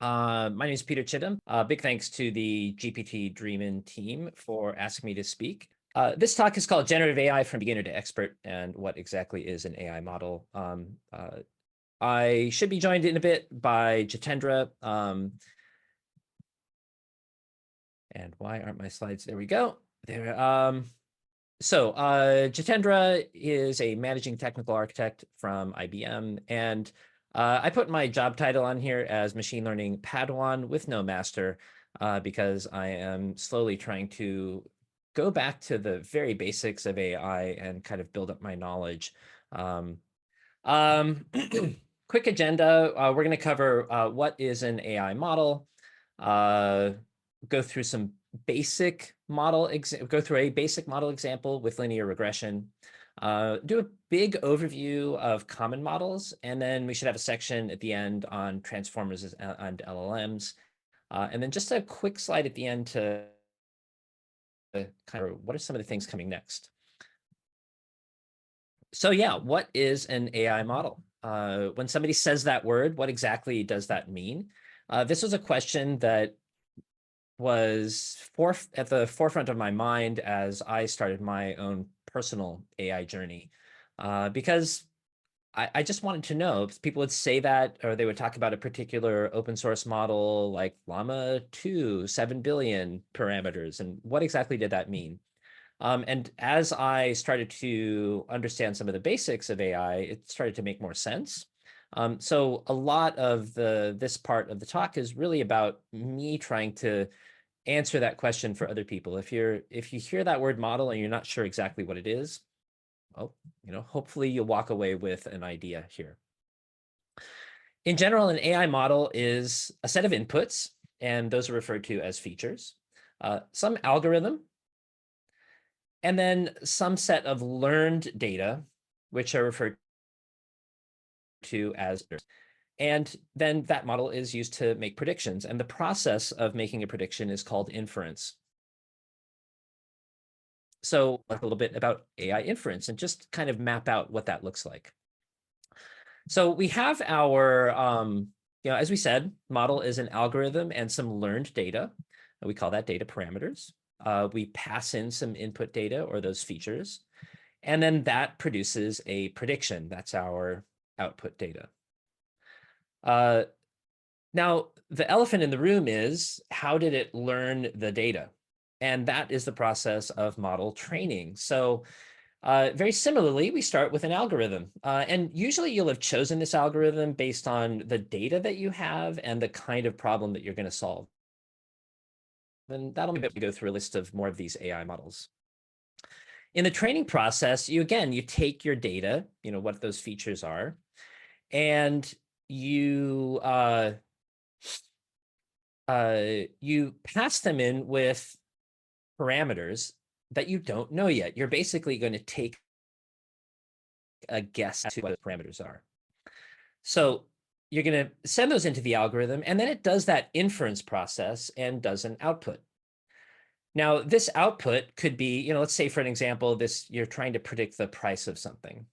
My name is Peter Chittum. Big thanks to the GPT Dreamin team for asking me to speak. This talk is called Generative AI from Beginner to Expert, and what exactly is an AI model. I should be joined in a bit by Jitendra. And why aren't my slides? There we go. There. Jitendra is a managing technical architect from IBM, and I put my job title on here as machine learning Padawan with no master, because I am slowly trying to go back to the very basics of AI and kind of build up my knowledge. Um, um, quick agenda. We're going to cover what is an AI model, go through some basic model, go through a basic model example with linear regression, do a big overview of common models, and then we should have a section at the end on transformers and LLMs, and then just a quick slide at the end to kind of what are some of the things coming next. So yeah, what is an AI model? When somebody says that word, what exactly does that mean? This was a question that was at the forefront of my mind as I started my own personal AI journey, because I just wanted to know. People would say that, or they would talk about a particular open source model like Llama 2, 7 billion parameters, and what exactly did that mean? And as I started to understand some of the basics of AI, it started to make more sense. So a lot of this part of the talk is really about me trying to answer that question for other people. If you hear that word model and you're not sure exactly what it is, well, hopefully you'll walk away with an idea here. In general, an AI model is a set of inputs, and those are referred to as features, some algorithm, and then some set of learned data, which are referred to as, and then that model is used to make predictions. And the process of making a prediction is called inference. So a little bit about AI inference and just kind of map out what that looks like. So we have our, as we said, model is an algorithm and some learned data. We call that data parameters. We pass in some input data or those features, and then that produces a prediction. That's our output data. Now, the elephant in the room is, how did it learn the data? And that is the process of model training. So very similarly, we start with an algorithm. And usually you'll have chosen this algorithm based on the data that you have and the kind of problem that you're going to solve. And that'll be go through a list of more of these AI models. In the training process, you take your data, what those features are, and you pass them in with parameters that you don't know yet. You're basically going to take a guess at what those parameters are. So you're going to send those into the algorithm, and then it does that inference process and does an output. Now, this output could be, let's say for an example, you're trying to predict the price of something.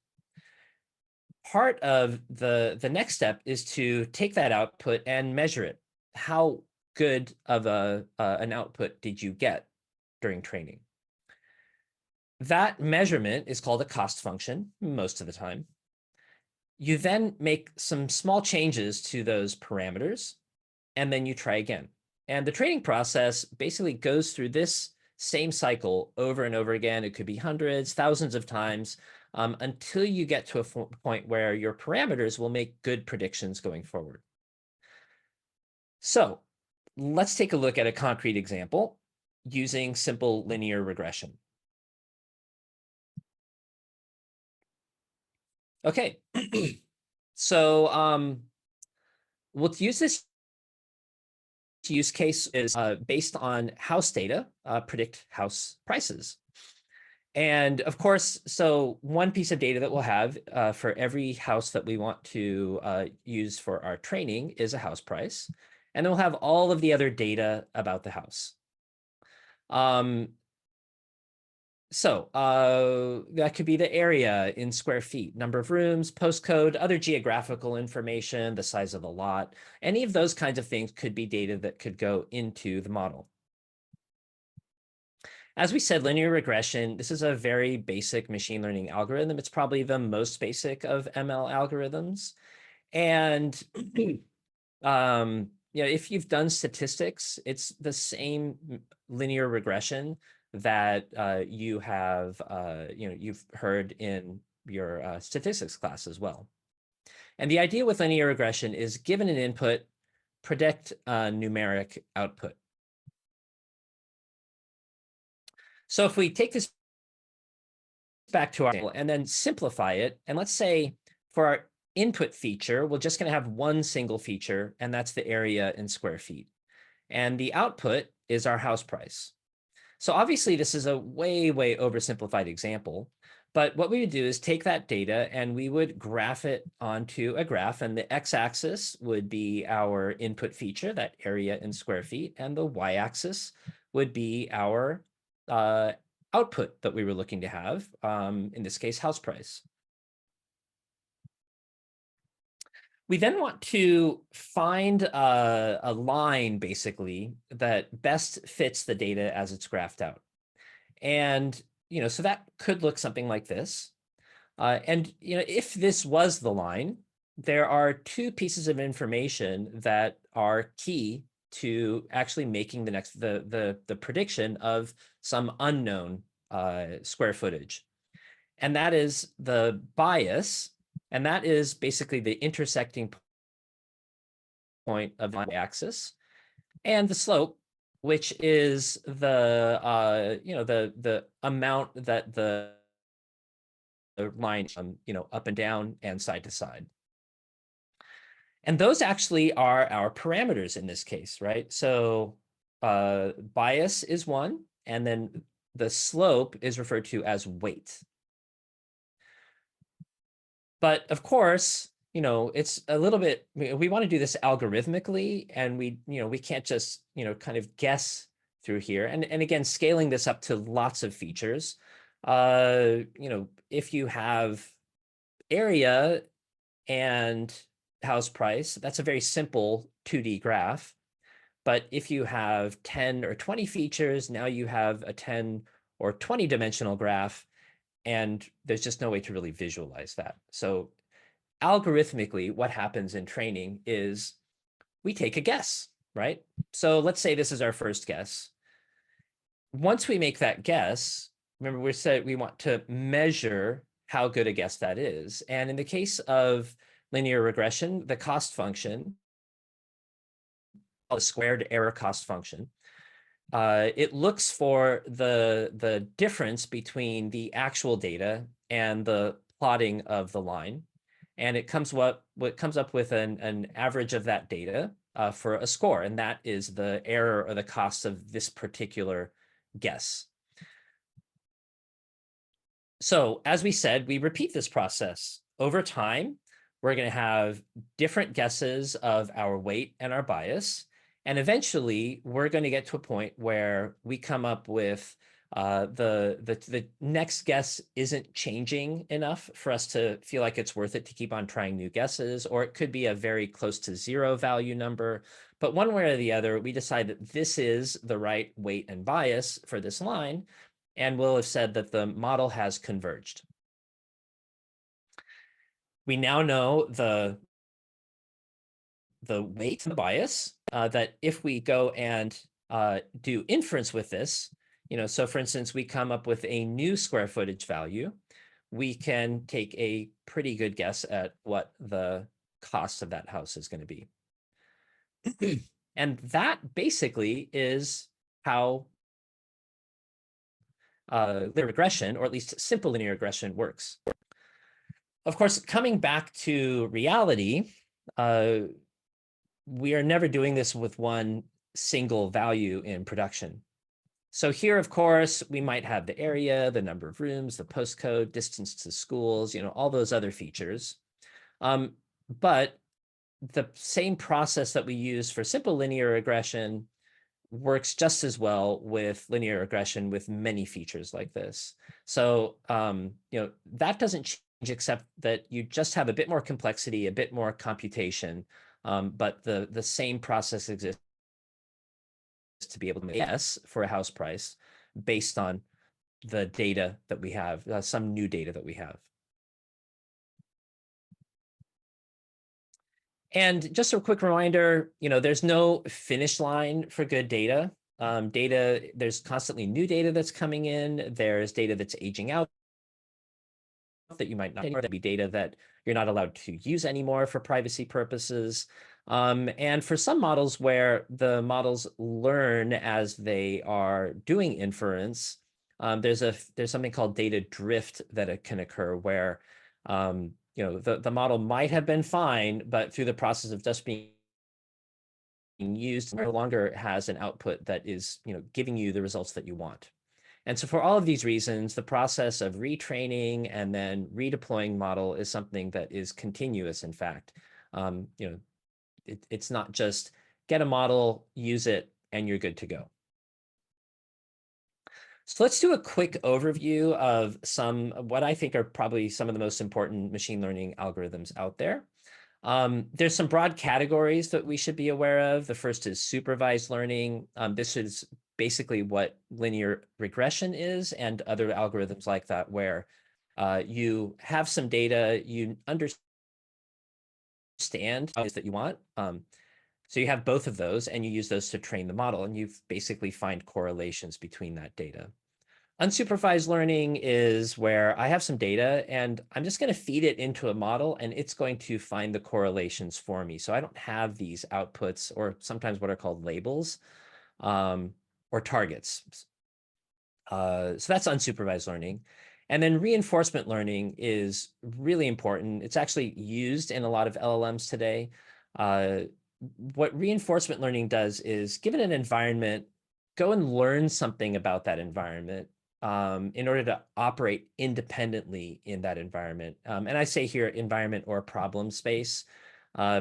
Part of the next step is to take that output and measure it. How good of an output did you get during training? That measurement is called a cost function most of the time. You then make some small changes to those parameters, and then you try again. And the training process basically goes through this same cycle over and over again. It could be hundreds, thousands of times, until you get to a point where your parameters will make good predictions going forward. So let's take a look at a concrete example using simple linear regression. Okay, so we'll use this use case is based on house data, predict house prices. And of course, so one piece of data that we'll have for every house that we want to use for our training is a house price. And then we'll have all of the other data about the house. So that could be the area in square feet, number of rooms, postcode, other geographical information, the size of the lot. Any of those kinds of things could be data that could go into the model. As we said, linear regression, this is a very basic machine learning algorithm. It's probably the most basic of ML algorithms. And if you've done statistics, it's the same linear regression that you've heard in your statistics class as well. And the idea with linear regression is given an input, predict a numeric output. So if we take this back to our example and then simplify it, and let's say for our input feature, we're just going to have one single feature, and that's the area in square feet. And the output is our house price. So obviously, this is a way, way oversimplified example. But what we would do is take that data and we would graph it onto a graph. And the x-axis would be our input feature, that area in square feet. And the y-axis would be our output that we were looking to have, in this case, house price. We then want to find a line, basically, that best fits the data as it's graphed out. And, so that could look something like this. And, if this was the line, there are two pieces of information that are key to actually making the prediction of some unknown square footage. And that is the bias, and that is basically the intersecting point of the axis, and the slope, which is the the amount that the line up and down and side to side. And those actually are our parameters in this case, right? So bias is one, and then the slope is referred to as weight. But of course, it's a little bit, we want to do this algorithmically, and we can't just, kind of guess through here. And again, scaling this up to lots of features. If you have area and house price, that's a very simple 2D graph. But if you have 10 or 20 features, now you have a 10 or 20 dimensional graph, and there's just no way to really visualize that. So algorithmically, what happens in training is we take a guess, right? So let's say this is our first guess. Once we make that guess, remember we said we want to measure how good a guess that is. And in the case of linear regression, the cost function, the squared error cost function, it looks for the difference between the actual data and the plotting of the line. And it comes up with an average of that data for a score. And that is the error or the cost of this particular guess. So as we said, we repeat this process over time. We're going to have different guesses of our weight and our bias. And eventually, we're going to get to a point where we come up with the next guess isn't changing enough for us to feel like it's worth it to keep on trying new guesses, or it could be a very close to zero value number. But one way or the other, we decide that this is the right weight and bias for this line, and we'll have said that the model has converged. We now know the weight and the bias, that if we go and do inference with this, so for instance, we come up with a new square footage value, we can take a pretty good guess at what the cost of that house is going to be. And that basically is how linear regression, or at least simple linear regression, works. Of course, coming back to reality, we are never doing this with one single value in production. So here, of course, we might have the area, the number of rooms, the postcode, distance to schools, all those other features. But the same process that we use for simple linear regression works just as well with linear regression with many features like this. So, that doesn't change except that you just have a bit more complexity, a bit more computation, but the same process exists to be able to make guess for a house price based on the data that we have, some new data that we have. And just a quick reminder, there's no finish line for good data. There's constantly new data that's coming in. There's data that's aging out that you might not, or that be data that you're not allowed to use anymore for privacy purposes. And for some models where the models learn as they are doing inference, there's something called data drift that can occur where the model might have been fine, but through the process of just being used, no longer has an output that is giving you the results that you want. And so for all of these reasons, the process of retraining and then redeploying model is something that is continuous, in fact. It's not just get a model, use it, and you're good to go. So let's do a quick overview of what I think are probably some of the most important machine learning algorithms out there. There's some broad categories that we should be aware of. The first is supervised learning. This is basically what linear regression is and other algorithms like that, where you have some data, you understand that you want. So you have both of those and you use those to train the model, and you basically find correlations between that data. Unsupervised learning is where I have some data and I'm just going to feed it into a model and it's going to find the correlations for me. So I don't have these outputs, or sometimes what are called labels, or targets. So that's unsupervised learning. And then reinforcement learning is really important. It's actually used in a lot of LLMs today. What reinforcement learning does is, given an environment, go and learn something about that environment in order to operate independently in that environment. And I say here environment or problem space,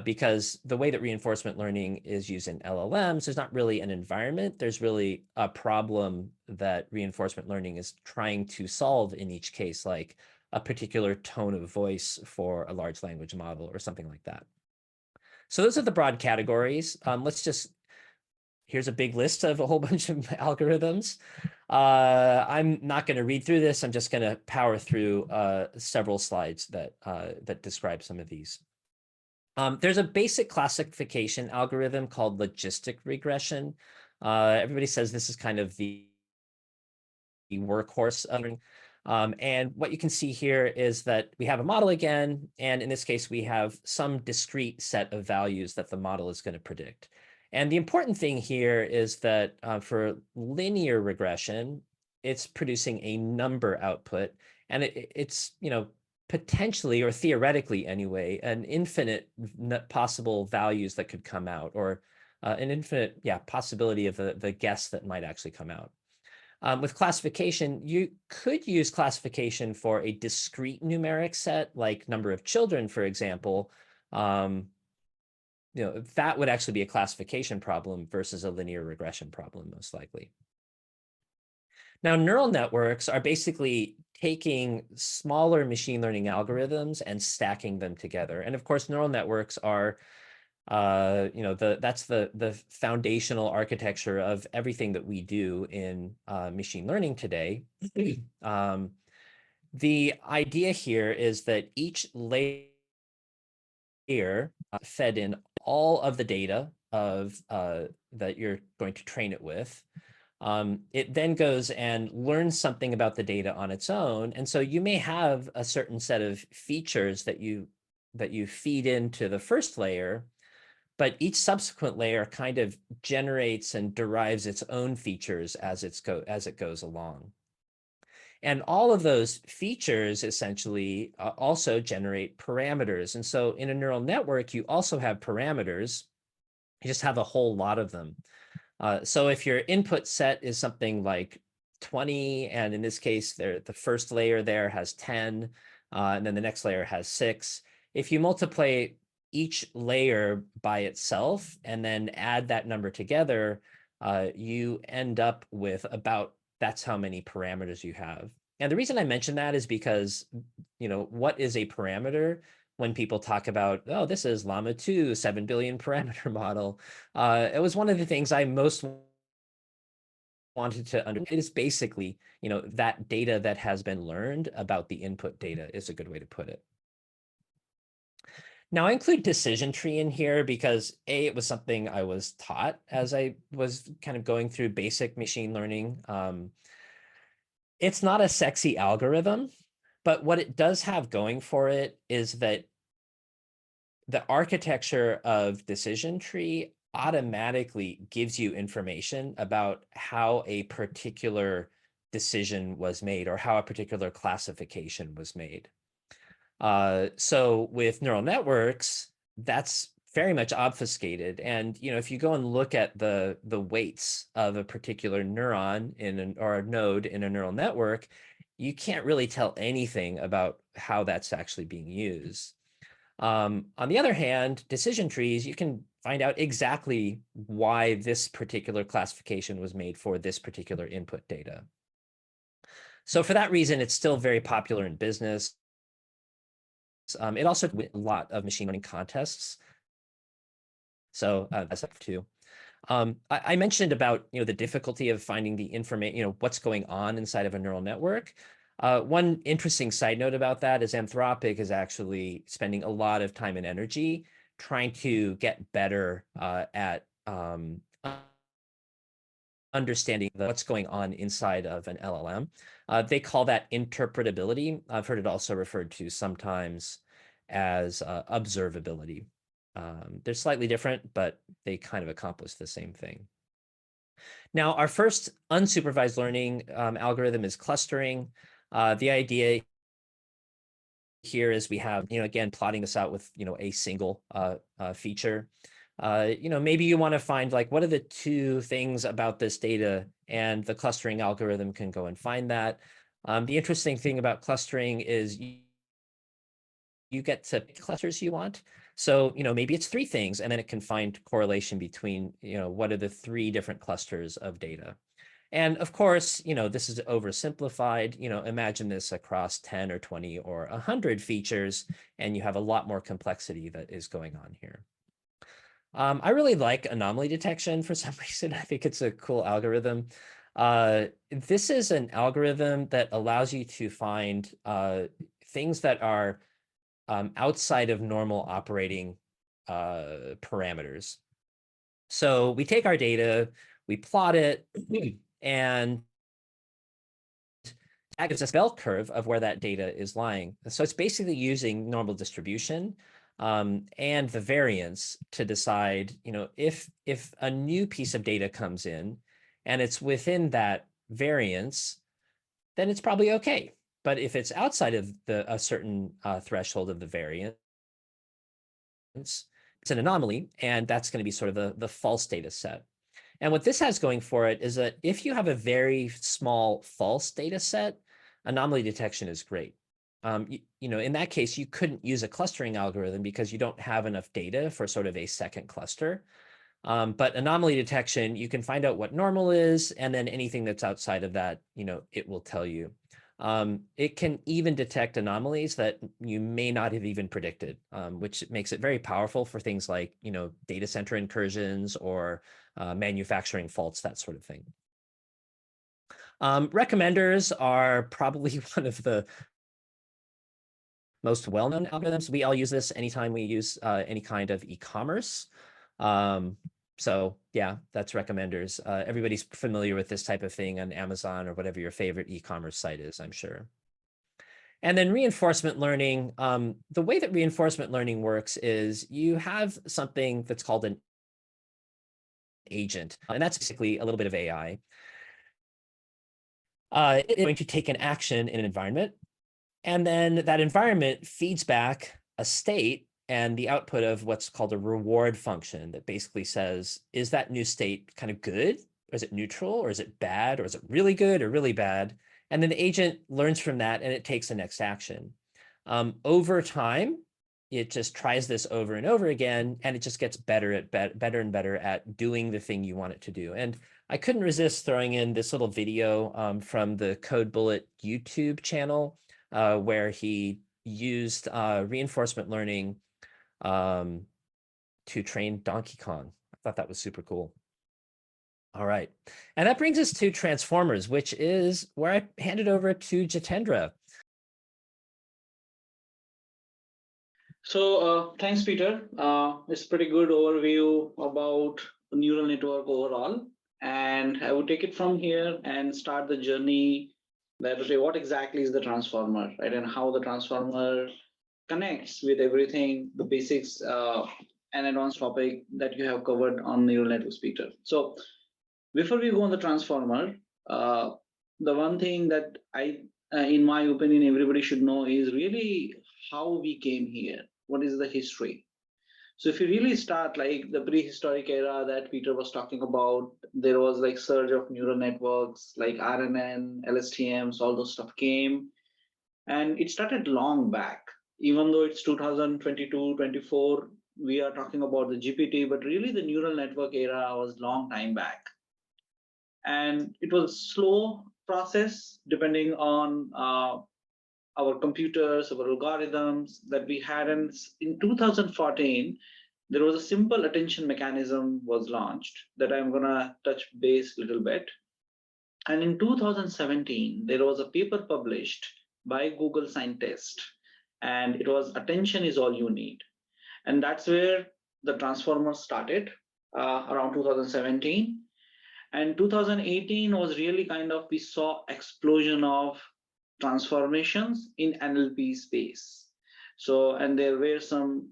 because the way that reinforcement learning is used in LLMs, there's not really an environment. There's really a problem that reinforcement learning is trying to solve in each case, like a particular tone of voice for a large language model or something like that. So those are the broad categories. Here's a big list of a whole bunch of algorithms. I'm not going to read through this. I'm just going to power through several slides that describe some of these. There's a basic classification algorithm called logistic regression. Everybody says this is kind of the workhorse of learning. And what you can see here is that we have a model again, and in this case, we have some discrete set of values that the model is going to predict. And the important thing here is that for linear regression, it's producing a number output, and it's potentially, or theoretically anyway, an infinite possible values that could come out, or an infinite possibility of the guess that might actually come out. With classification, you could use classification for a discrete numeric set, like number of children, for example. That would actually be a classification problem versus a linear regression problem, most likely. Now, neural networks are basically taking smaller machine learning algorithms and stacking them together. And of course, neural networks are that's the foundational architecture of everything that we do in machine learning today. The idea here is that each layer fed in all of the data of that you're going to train it with. It then goes and learns something about the data on its own. And so you may have a certain set of features that you feed into the first layer, but each subsequent layer kind of generates and derives its own features as it goes along. And all of those features essentially also generate parameters. And so in a neural network, you also have parameters. You just have a whole lot of them. So if your input set is something like 20, and in this case, the first layer there has 10, and then the next layer has 6. If you multiply each layer by itself and then add that number together, you end up with about that's how many parameters you have. And the reason I mention that is because, what is a parameter when people talk about, oh, this is Llama 2, 7 billion parameter model. It was one of the things I most wanted to understand. It is basically, that data that has been learned about the input data is a good way to put it. Now, I include decision tree in here because it was something I was taught as I was kind of going through basic machine learning. It's not a sexy algorithm, but what it does have going for it is that the architecture of decision tree automatically gives you information about how a particular decision was made or how a particular classification was made. So with neural networks, that's very much obfuscated. And if you go and look at the weights of a particular neuron or a node in a neural network, you can't really tell anything about how that's actually being used. On the other hand, decision trees, you can find out exactly why this particular classification was made for this particular input data. So for that reason, it's still very popular in business. It also wins a lot of machine learning contests. So that's up too. I mentioned about the difficulty of finding the information, what's going on inside of a neural network. One interesting side note about that is Anthropic is actually spending a lot of time and energy trying to get better at understanding what's going on inside of an LLM. They call that interpretability. I've heard it also referred to sometimes as observability. They're slightly different, but they kind of accomplish the same thing. Now, our first unsupervised learning algorithm is clustering. The idea here is we have, again, plotting this out with, a single feature. Maybe you want to find like, what are the two things about this data? And the clustering algorithm can go and find that. The interesting thing about clustering is you get to pick clusters you want. So, maybe it's three things, and then it can find correlation between, what are the three different clusters of data. And of course, this is oversimplified. Imagine this across 10 or 20 or 100 features, and you have a lot more complexity that is going on here. I really like anomaly detection for some reason. I think it's a cool algorithm. This is an algorithm that allows you to find things that are outside of normal operating parameters. So we take our data, we plot it, and that gives us a bell curve of where that data is lying. So it's basically using normal distribution and the variance to decide, if a new piece of data comes in and it's within that variance, then it's probably okay. But if it's outside of a certain threshold of the variance, it's an anomaly, and that's going to be sort of the false data set. And what this has going for it is that if you have a very small false data set, anomaly detection is great. In that case, you couldn't use a clustering algorithm because you don't have enough data for sort of a second cluster. But anomaly detection, you can find out what normal is, and then anything that's outside of that, it will tell you. It can even detect anomalies that you may not have even predicted, which makes it very powerful for things like, data center incursions or manufacturing faults, that sort of thing. Recommenders are probably one of the most well-known algorithms. We all use this anytime we use any kind of e-commerce. So yeah, that's recommenders. Everybody's familiar with this type of thing on Amazon or whatever your favorite e-commerce site is, I'm sure. And then reinforcement learning. The way that reinforcement learning works is you have something that's called an agent, and that's basically a little bit of AI. It's going to take an action in an environment, and then that environment feeds back a state and the output of what's called a reward function that basically says, is that new state kind of good? Or is it neutral? Or is it bad? Or is it really good or really bad? And then the agent learns from that and it takes the next action. Over time, it just tries this over and over again, and it just gets better and better at doing the thing you want it to do. And I couldn't resist throwing in this little video from the Code Bullet YouTube channel where he used reinforcement learning to train Donkey Kong. I thought that was super cool. All right. And that brings us to transformers, which is where I hand it over to Jitendra. So thanks, Peter. It's a pretty good overview about neural network overall. And I would take it from here and start the journey that, okay, what exactly is the transformer, right? And how the transformer connects with everything, the basics, and advanced topic that you have covered on neural networks, Peter. So before we go on the transformer, the one thing that in my opinion, everybody should know is really how we came here. What is the history? So if you really start like the prehistoric era that Peter was talking about, there was like surge of neural networks like RNN, LSTMs, all those stuff came. And it started long back, even though it's 2022, 24, we are talking about the GPT, but really the neural network era was long time back. And it was a slow process depending on our computers, our algorithms that we had. And in 2014, there was a simple attention mechanism was launched that I'm gonna touch base a little bit. And in 2017, there was a paper published by Google scientists, and it was attention is all you need. And that's where the transformer started around 2017. And 2018 was really kind of, we saw explosion of transformations in NLP space. So, and there were some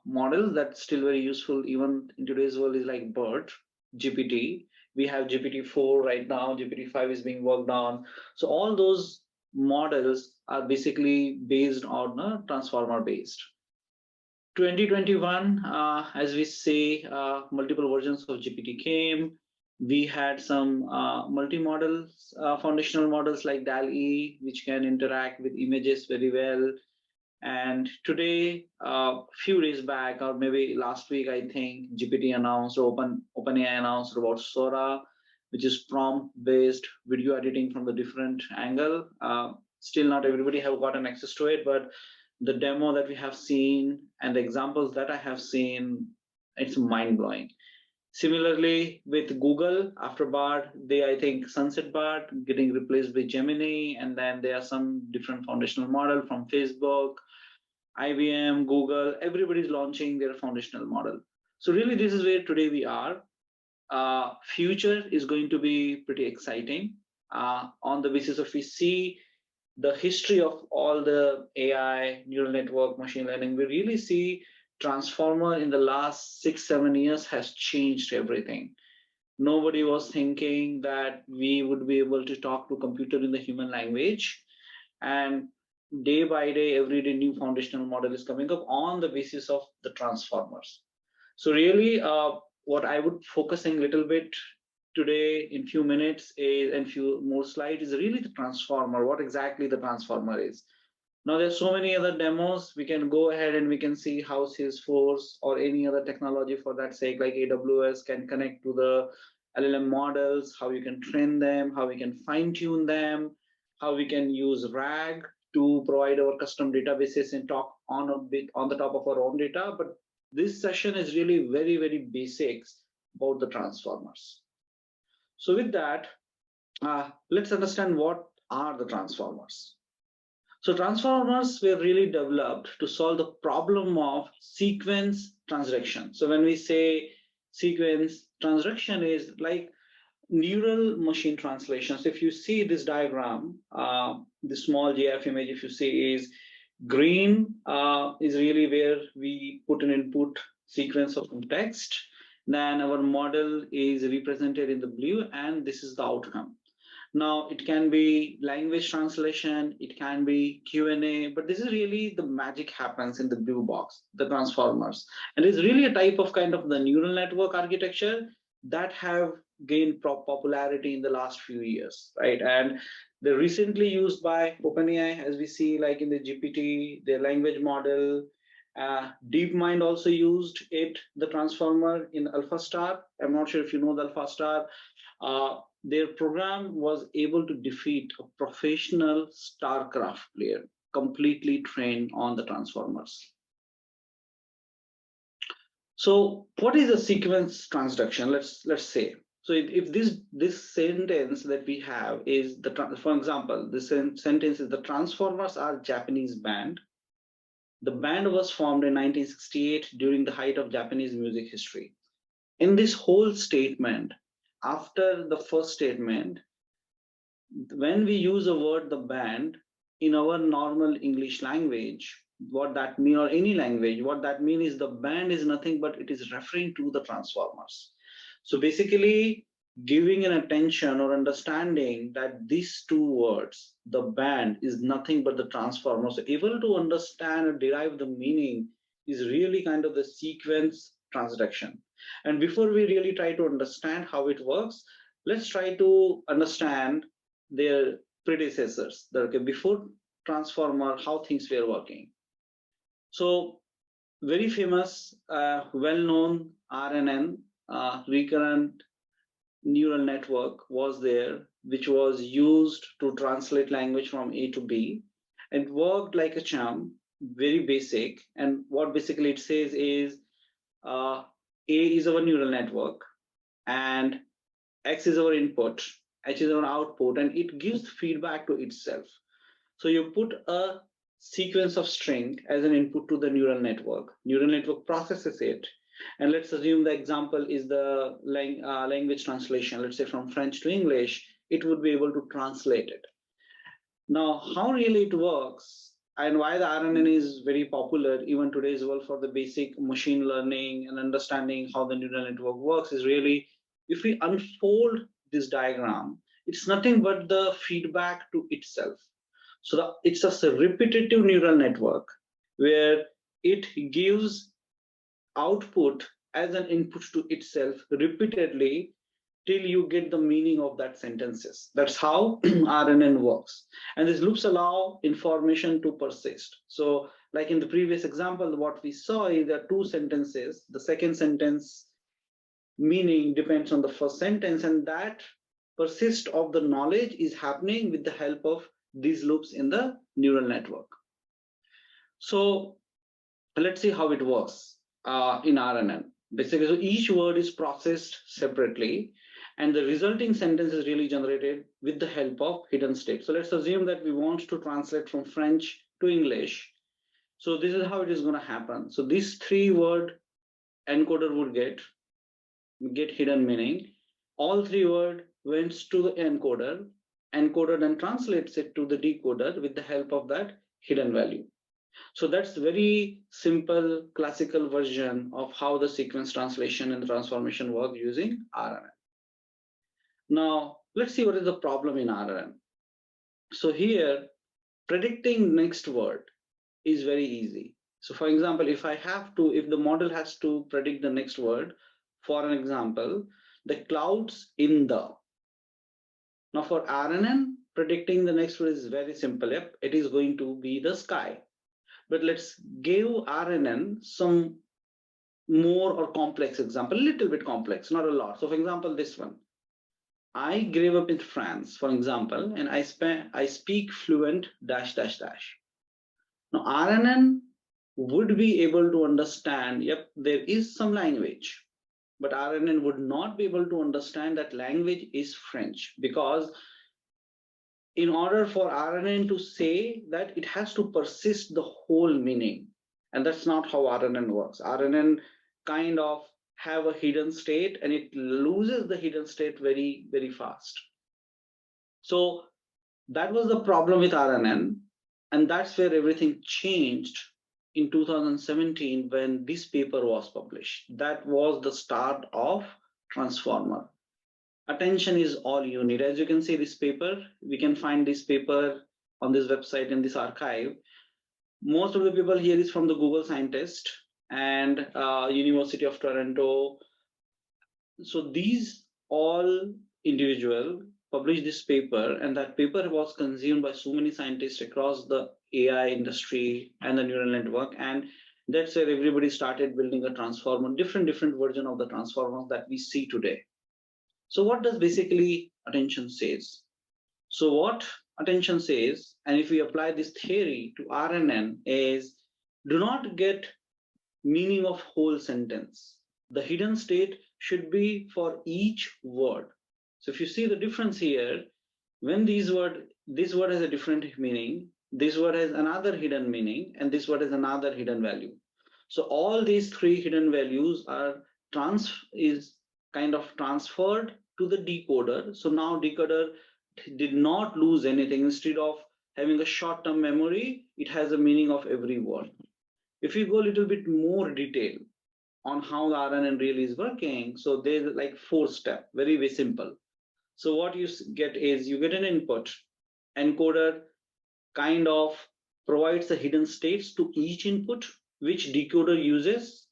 models that's still very useful even in today's world is like BERT, GPT. We have GPT-4 right now, GPT-5 is being worked on. So all those models are basically based on a transformer based. 2021, as we say, multiple versions of GPT came. We had some multi-models, foundational models like DAL-E, which can interact with images very well. And today, a few days back, or maybe last week, I think GPT announced, OpenAI announced about Sora, which is prompt-based video editing from the different angle. Still not everybody have gotten access to it, but the demo that we have seen and the examples that I have seen, it's mind-blowing. Similarly, with Google, after Bard, I think Sunset Bard getting replaced by Gemini, and then there are some different foundational model from Facebook, IBM, Google, everybody's launching their foundational model. So really, this is where today we are. Future is going to be pretty exciting on the basis of we see the history of all the AI, neural network, machine learning. We really see transformer in the last 6-7 years has changed everything. Nobody was thinking that we would be able to talk to computer in the human language, and day by day, every day, new foundational model is coming up on the basis of the transformers. So really, what I would focusing a little bit today in few minutes is, and few more slides, is really the transformer, what exactly the transformer is. Now there's so many other demos. We can go ahead and we can see how Salesforce or any other technology for that sake, like AWS, can connect to the LLM models, how you can train them, how we can fine tune them, how we can use RAG to provide our custom databases and talk on a bit on the top of our own data. But this session is really very, very basics about the transformers. So with that, let's understand what are the transformers. So transformers were really developed to solve the problem of sequence transaction. So when we say sequence transaction is like neural machine translations. If you see this diagram, the small GIF image, if you see is green is really where we put an input sequence of text. Then our model is represented in the blue, and this is the outcome. Now it can be language translation, it can be Q&A, but this is really the magic happens in the blue box, the transformers. And it's really a type of kind of the neural network architecture that have gained popularity in the last few years, right? And they're recently used by OpenAI, as we see like in the GPT, their language model, DeepMind also used it, the transformer in AlphaStar. I'm not sure if you know the AlphaStar. Their program was able to defeat a professional StarCraft player, completely trained on the transformers. So what is a sequence transduction? Let's say. So if this sentence that we have is for example, this sentence is the transformers are Japanese band. The band was formed in 1968 during the height of Japanese music history. In this whole statement, after the first statement, when we use a word the band in our normal English language, what that mean, or any language, what that mean is the band is nothing but it is referring to the transformers. So basically giving an attention or understanding that these two words, the band is nothing but the transformers, so able to understand and derive the meaning is really kind of the sequence transduction. And before we really try to understand how it works, let's try to understand their predecessors, before transformer, how things were working. So very famous, well-known RNN, recurrent neural network was there, which was used to translate language from A to B. It worked like a charm, very basic. And what basically it says is A is our neural network, and X is our input, H is our output, and it gives feedback to itself. So you put a sequence of string as an input to the neural network. Neural network processes it. And let's assume the example is the language translation. Let's say from French to English, it would be able to translate it. Now, how really it works and why the RNN is very popular even today's world for the basic machine learning and understanding how the neural network works is really, if we unfold this diagram, it's nothing but the feedback to itself. So it's just a repetitive neural network where it gives output as an input to itself repeatedly till you get the meaning of that sentences. That's how RNN works. And these loops allow information to persist. So like in the previous example, what we saw is there are two sentences. The second sentence meaning depends on the first sentence, and that persist of the knowledge is happening with the help of these loops in the neural network. So let's see how it works in RNN. Basically, so each word is processed separately, and the resulting sentence is really generated with the help of hidden state. So let's assume that we want to translate from French to English. So this is how it is going to happen. So this 3-word encoder would get hidden meaning. All 3 words went to the encoder. Encoder then translates it to the decoder with the help of that hidden value. So that's very simple classical version of how the sequence translation and the transformation work using RNN. Now, let's see what is the problem in RNN. So here, predicting next word is very easy. So for example, if the model has to predict the next word, for an example, the clouds in the. Now for RNN, predicting the next word is very simple. Yep, it is going to be the sky. But let's give RNN some more or complex example, a little bit complex, not a lot. So for example, this one. I grew up in France, for example, and I speak fluent ... Now RNN would be able to understand, yep, there is some language, but RNN would not be able to understand that language is French, because in order for RNN to say that, it has to persist the whole meaning. And that's not how RNN works. RNN kind of have a hidden state, and it loses the hidden state very, very fast. So that was the problem with RNN. And that's where everything changed in 2017 when this paper was published. That was the start of transformer. Attention is all you need. As you can see, this paper, we can find this paper on this website in this archive. Most of the people here is from the Google scientist and University of Toronto. So these all individual published this paper, and that paper was consumed by so many scientists across the AI industry and the neural network. And That's where everybody started building a transformer, different version of the transformers that we see today. So what does basically attention says? So what attention says, and if we apply this theory to RNN, is do not get meaning of whole sentence. The hidden state should be for each word. So if you see the difference here, when this word has a different meaning, this word has another hidden meaning, and this word has another hidden value. So all these three hidden values are is kind of transferred to the decoder. So now decoder did not lose anything. Instead of having a short-term memory, it has a meaning of every word. If you go a little bit more detail on how the RNN really is working, so there's like 4 steps, very simple. So what you get is you get an input. Encoder kind of provides the hidden states to each input, which decoder uses.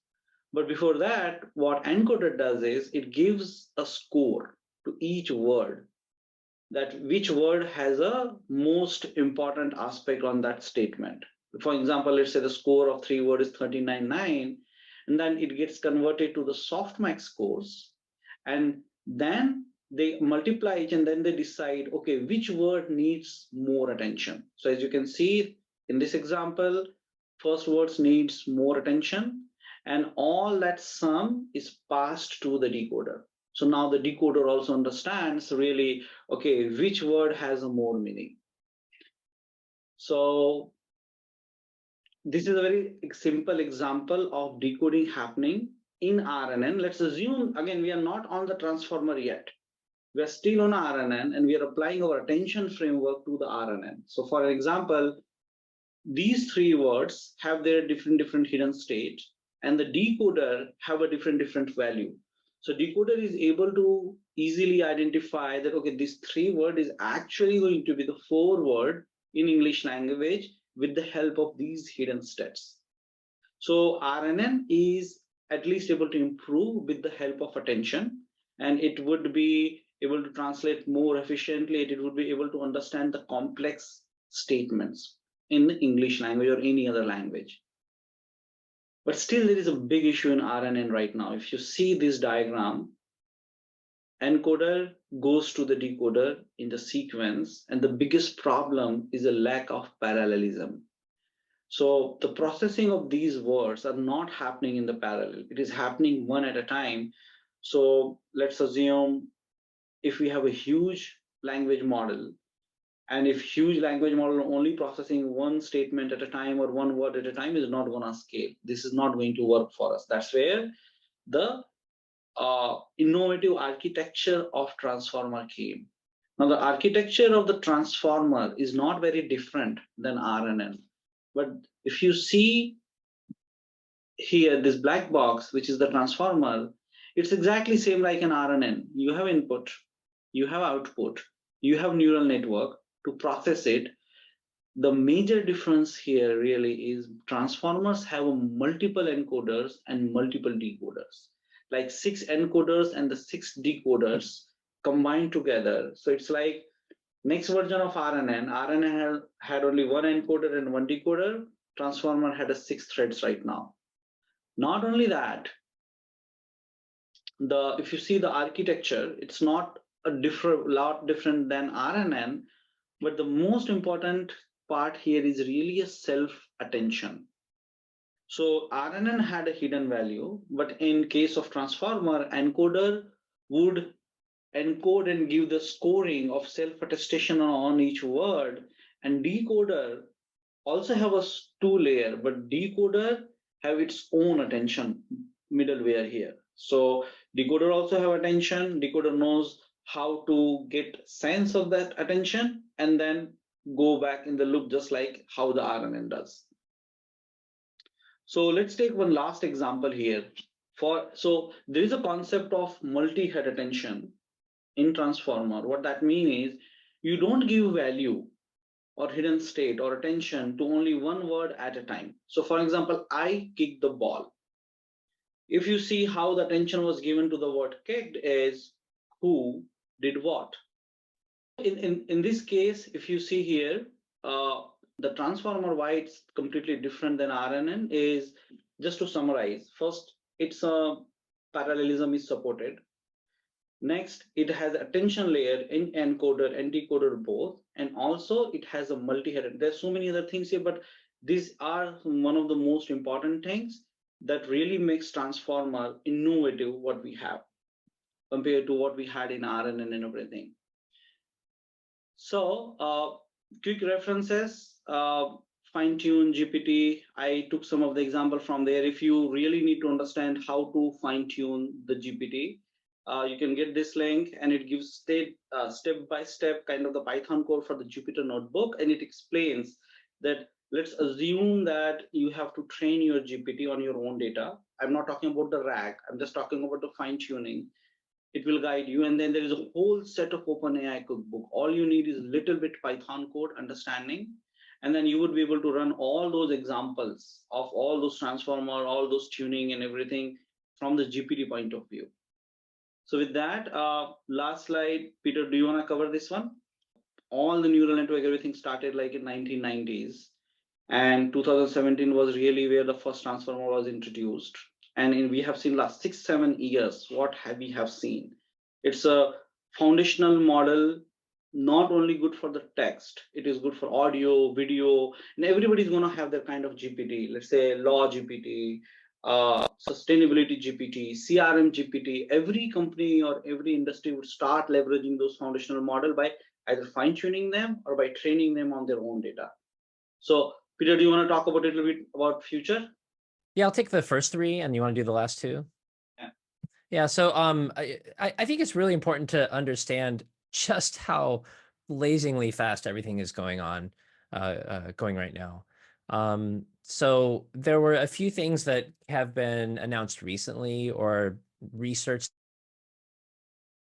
But before that, what encoder does is it gives a score to each word, that which word has a most important aspect on that statement. For example, let's say the score of 3 words is 39.9, and then it gets converted to the softmax scores, and then they multiply it, and then they decide, okay, which word needs more attention. So as you can see in this example, first words needs more attention, and all that sum is passed to the decoder. So now the decoder also understands really, okay, which word has a more meaning. So this is a very simple example of decoding happening in RNN. Let's assume, again, we are not on the transformer yet. We are still on RNN, and we are applying our attention framework to the RNN. So for example, these 3 words have their different hidden state, and the decoder have a different value. So decoder is able to easily identify that, okay, this 3 word is actually going to be the 4 word in English language with the help of these hidden states. So RNN is at least able to improve with the help of attention, and it would be able to translate more efficiently. It would be able to understand the complex statements in the English language or any other language. But still, there is a big issue in RNN right now. If you see this diagram, encoder goes to the decoder in the sequence, and the biggest problem is a lack of parallelism. So the processing of these words are not happening in the parallel. It is happening one at a time. So let's assume if we have a huge language model, and if huge language model only processing one statement at a time or one word at a time is not going to scale. This is not going to work for us. That's where the innovative architecture of transformer came. Now, the architecture of the transformer is not very different than RNN. But if you see here, this black box, which is the transformer, it's exactly same like an RNN. You have input, you have output, you have neural network to process it. The major difference here really is transformers have multiple encoders and multiple decoders, like 6 encoders and the 6 decoders combined together. So it's like next version of RNN had only 1 encoder and 1 decoder. Transformer had a 6 threads right now. Not only that, if you see the architecture, it's not a lot different than RNN, but the most important part here is really a self-attention. So RNN had a hidden value, but in case of transformer, encoder would encode and give the scoring of self-attestation on each word, and decoder also have a 2 layer, but decoder have its own attention middleware here. So decoder also have attention. Decoder knows how to get sense of that attention and then go back in the loop, just like how the RNN does. So let's take one last example here. So there is a concept of multi-head attention in transformer. What that means is you don't give value or hidden state or attention to only one word at a time. So for example, I kicked the ball. If you see how the attention was given to the word kicked is who did what. In this case, if you see here, The transformer, why it's completely different than RNN is, just to summarize, first, it's a parallelism is supported. Next, it has attention layer in encoder and decoder both, and also it has a multi-header. There's so many other things here, but these are one of the most important things that really makes transformer innovative what we have compared to what we had in RNN and everything. So quick references, fine-tune GPT. I took some of the example from there. If you really need to understand how to fine-tune the GPT, you can get this link, and it gives step-by-step kind of the Python code for the Jupyter notebook, and it explains that let's assume that you have to train your GPT on your own data. I'm not talking about the RAG. I'm just talking about the fine-tuning. It will guide you, and then there is a whole set of OpenAI cookbook. All you need is a little bit Python code understanding, and then you would be able to run all those examples of all those transformer, all those tuning and everything from the GPT point of view. So with that, last slide, Peter, do you want to cover this one? All the neural network, everything started like in 1990s, and 2017 was really where the first transformer was introduced. And we have seen last 6-7 years, what we have seen. It's a foundational model, not only good for the text, it is good for audio, video, and everybody's going to have their kind of GPT. Let's say law GPT, sustainability GPT, CRM GPT. Every company or every industry would start leveraging those foundational model by either fine-tuning them or by training them on their own data. So Peter, do you want to talk about a little bit about future? Yeah, I'll take the first three, and you want to do the last two? Yeah. Yeah, so I think it's really important to understand just how blazingly fast everything is going on, going right now. So there were a few things that have been announced recently, or research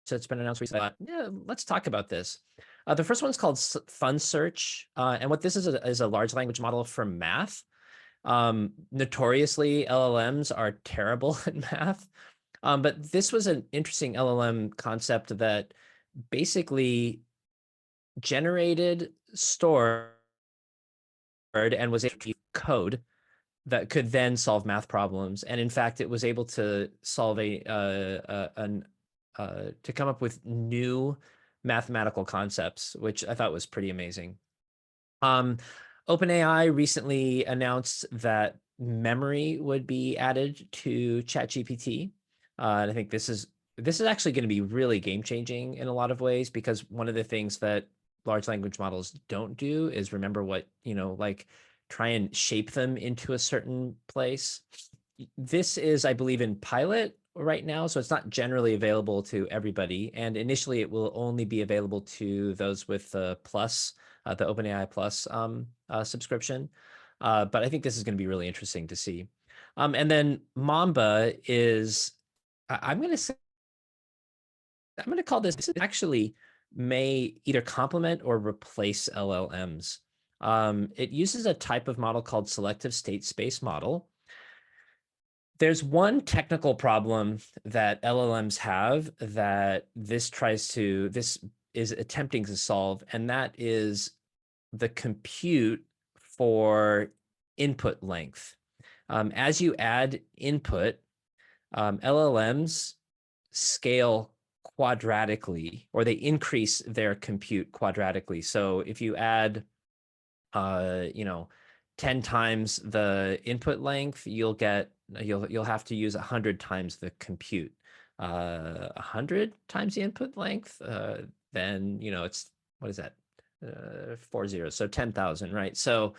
that's been announced recently. Yeah, let's talk about this. The first one's called Fun Search, and what this is a large language model for math. Notoriously, LLMs are terrible at math. But this was an interesting LLM concept that basically generated, stored, and was able to code that could then solve math problems. And in fact, it was able to solve to come up with new mathematical concepts, which I thought was pretty amazing. OpenAI recently announced that memory would be added to ChatGPT. And I think this is actually going to be really game changing in a lot of ways, because one of the things that large language models don't do is remember what, like try and shape them into a certain place. This is, I believe, in pilot right now, so it's not generally available to everybody. And initially, it will only be available to those with the Plus, the OpenAI Plus subscription. But I think this is going to be really interesting to see. And then Mamba is, I'm going to call this actually may either complement or replace LLMs. It uses a type of model called selective state space model. There's one technical problem that LLMs have that this is attempting to solve, and that is the compute for input length. As you add input, LLMs scale quadratically, or they increase their compute quadratically. So if you add, 10 times the input length, you'll have to use 100 times the compute. 100 times the input length, then it's, what is that? 4 zeros, so 10,000, right? So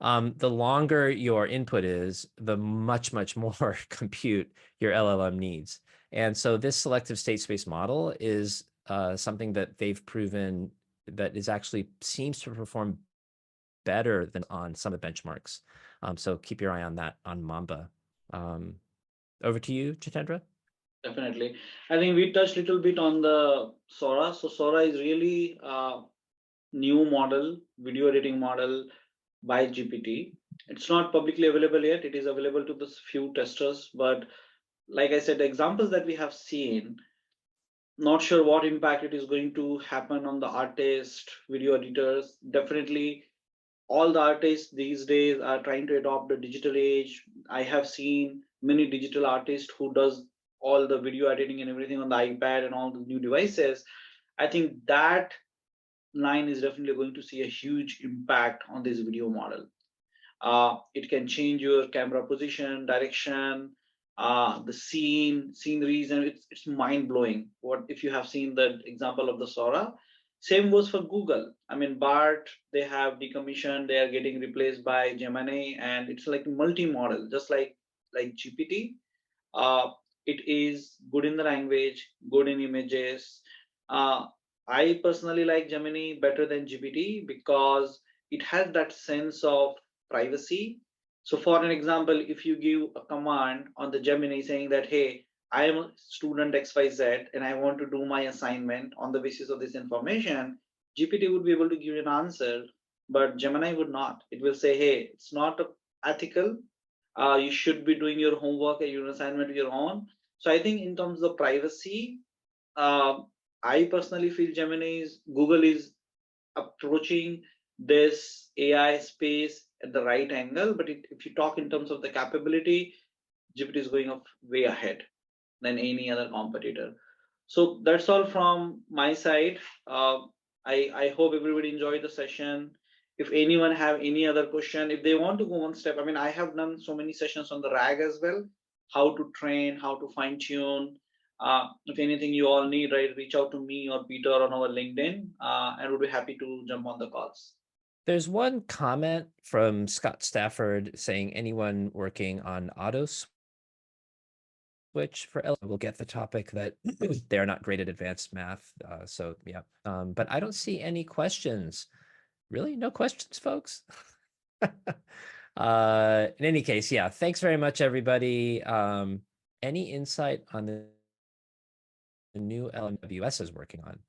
the longer your input is, the much more compute your LLM needs. And so this selective state space model is something that they've proven that is actually seems to perform better than on some of the benchmarks. So keep your eye on that on Mamba. Over to you, Jitendra. Definitely. I think we touched a little bit on the Sora. So Sora is really a new model, video editing model by GPT. It's not publicly available yet. It is available to the few testers, but like I said, the examples that we have seen, not sure what impact it is going to happen on the artist, video editors. Definitely all the artists these days are trying to adopt the digital age. I have seen many digital artists who does all the video editing and everything on the iPad and all the new devices. I think that line is definitely going to see a huge impact on this video model. It can change your camera position, direction, the sceneries, and it's mind blowing. What if you have seen the example of the Sora? Same goes for Google. I mean, Bart, they have decommissioned, they are getting replaced by Gemini, and it's like multi-model, just like GPT. uh, it is good in the language, good in images. Uh, I personally like Gemini better than GPT because it has that sense of privacy. So, for an example, if you give a command on the Gemini saying that, hey, I am a student XYZ and I want to do my assignment on the basis of this information, GPT would be able to give you an answer, but Gemini would not. It will say, hey, it's not ethical, you should be doing your homework and your assignment on your own. So I think in terms of privacy, uh, I personally feel Google is approaching this AI space at the right angle. But if you talk in terms of the capability, GPT is going up way ahead than any other competitor. So that's all from my side. I hope everybody enjoyed the session. If anyone have any other question, if they want to go one step, I mean, I have done so many sessions on the RAG as well, how to train, how to fine tune. If anything you all need, right, reach out to me or Peter on our LinkedIn, and we'll be happy to jump on the calls. There's one comment from Scott Stafford saying anyone working on auto switch for L will get the topic that they're not great at advanced math. So yeah, but I don't see any questions. Really, no questions, folks. In any case, yeah, thanks very much, everybody. Any insight on the new LMWS is working on?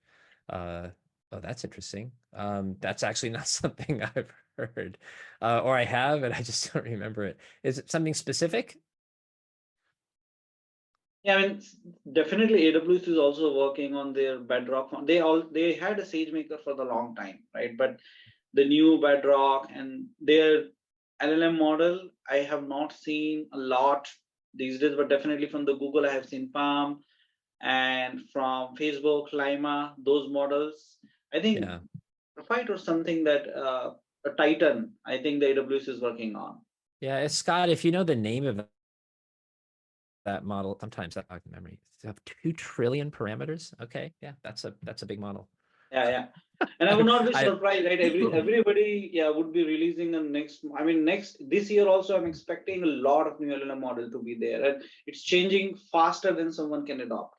Oh, that's interesting. That's actually not something I've heard, or I have, and I just don't remember it. Is it something specific? Yeah, I mean, definitely AWS is also working on their Bedrock. They had a SageMaker for the long time, right? But the new Bedrock and their LLM model, I have not seen a lot these days, but definitely from the Google, I have seen Palm, and from Facebook, Lima, those models. I think Yeah. Graphite or something that a Titan, I think the AWS is working on. Yeah, Scott, if you know the name of that model, sometimes that memory. To have 2 trillion parameters. Okay, yeah, that's a big model. Yeah, yeah. And I would not be I surprised, right? Everybody, yeah, would be releasing the next. I mean, next this year also, I'm expecting a lot of new LLM model to be there, and it's changing faster than someone can adopt.